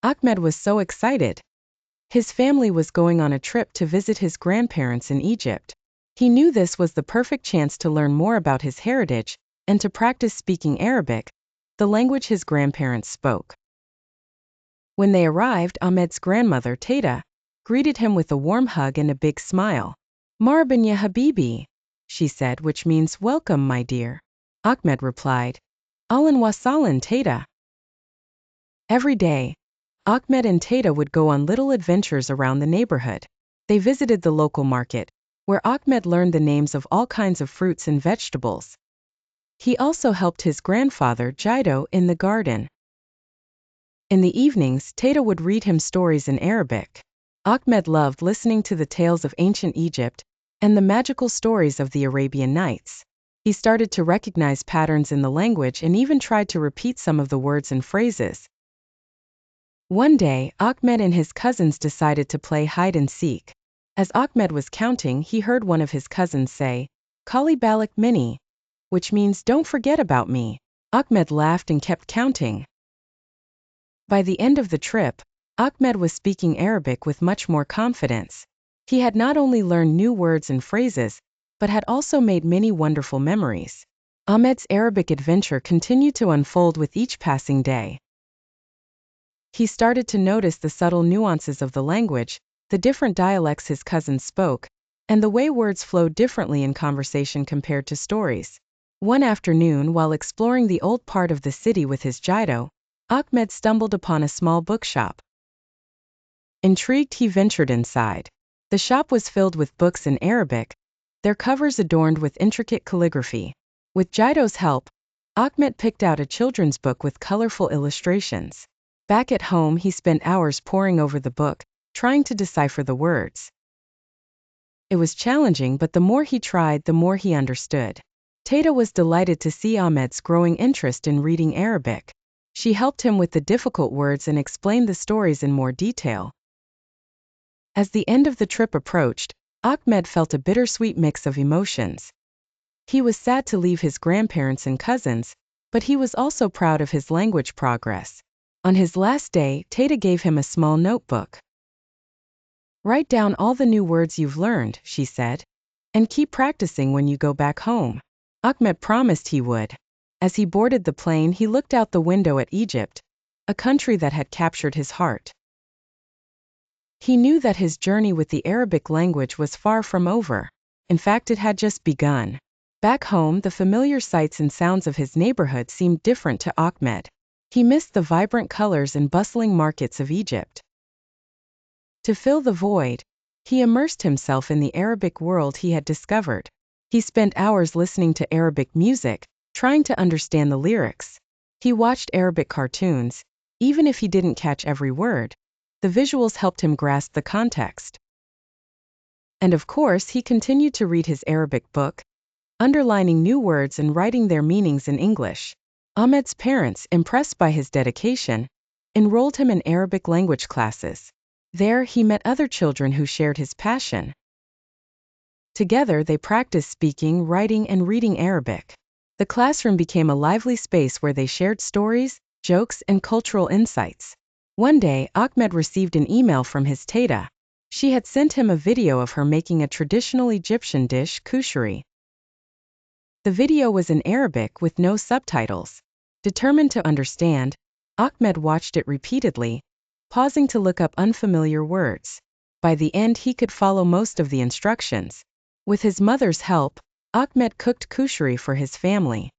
Ahmed was so excited. His family was going on a trip to visit his grandparents in Egypt. He knew this was the perfect chance to learn more about his heritage and to practice speaking Arabic, the language his grandparents spoke. When they arrived, Ahmed's grandmother, Tata, greeted him with a warm hug and a big smile. "Marhaban ya habibi," she said, which means, "Welcome, my dear." Ahmed replied, "Ahlan wa sahlan, Tata." Every day, Ahmed and Tata would go on little adventures around the neighborhood. They visited the local market, where Ahmed learned the names of all kinds of fruits and vegetables. He also helped his grandfather, Jido, in the garden. In the evenings, Tata would read him stories in Arabic. Ahmed loved listening to the tales of ancient Egypt and the magical stories of the Arabian Nights. He started to recognize patterns in the language and even tried to repeat some of the words and phrases. One day, Ahmed and his cousins decided to play hide and seek. As Ahmed was counting, he heard one of his cousins say, "Kali Balak Mini," which means, "Don't forget about me." Ahmed laughed and kept counting. By the end of the trip, Ahmed was speaking Arabic with much more confidence. He had not only learned new words and phrases, but had also made many wonderful memories. Ahmed's Arabic adventure continued to unfold with each passing day. He started to notice the subtle nuances of the language, the different dialects his cousins spoke, and the way words flowed differently in conversation compared to stories. One afternoon, while exploring the old part of the city with his Jido, Ahmed stumbled upon a small bookshop. Intrigued, he ventured inside. The shop was filled with books in Arabic, their covers adorned with intricate calligraphy. With Jido's help, Ahmed picked out a children's book with colorful illustrations. Back at home, he spent hours poring over the book, trying to decipher the words. It was challenging, but the more he tried, the more he understood. Tata was delighted to see Ahmed's growing interest in reading Arabic. She helped him with the difficult words and explained the stories in more detail. As the end of the trip approached, Ahmed felt a bittersweet mix of emotions. He was sad to leave his grandparents and cousins, but he was also proud of his language progress. On his last day, Tata gave him a small notebook. "Write down all the new words you've learned," she said, "and keep practicing when you go back home." Ahmed promised he would. As he boarded the plane, he looked out the window at Egypt, a country that had captured his heart. He knew that his journey with the Arabic language was far from over. In fact, it had just begun. Back home, the familiar sights and sounds of his neighborhood seemed different to Ahmed. He missed the vibrant colors and bustling markets of Egypt. To fill the void, he immersed himself in the Arabic world he had discovered. He spent hours listening to Arabic music, trying to understand the lyrics. He watched Arabic cartoons, even if he didn't catch every word. The visuals helped him grasp the context. And of course, he continued to read his Arabic book, underlining new words and writing their meanings in English. Ahmed's parents, impressed by his dedication, enrolled him in Arabic language classes. There, he met other children who shared his passion. Together, they practiced speaking, writing, and reading Arabic. The classroom became a lively space where they shared stories, jokes, and cultural insights. One day, Ahmed received an email from his Tata. She had sent him a video of her making a traditional Egyptian dish, kushari. The video was in Arabic with no subtitles. Determined to understand, Ahmed watched it repeatedly, pausing to look up unfamiliar words. By the end, he could follow most of the instructions. With his mother's help, Ahmed cooked kushari for his family.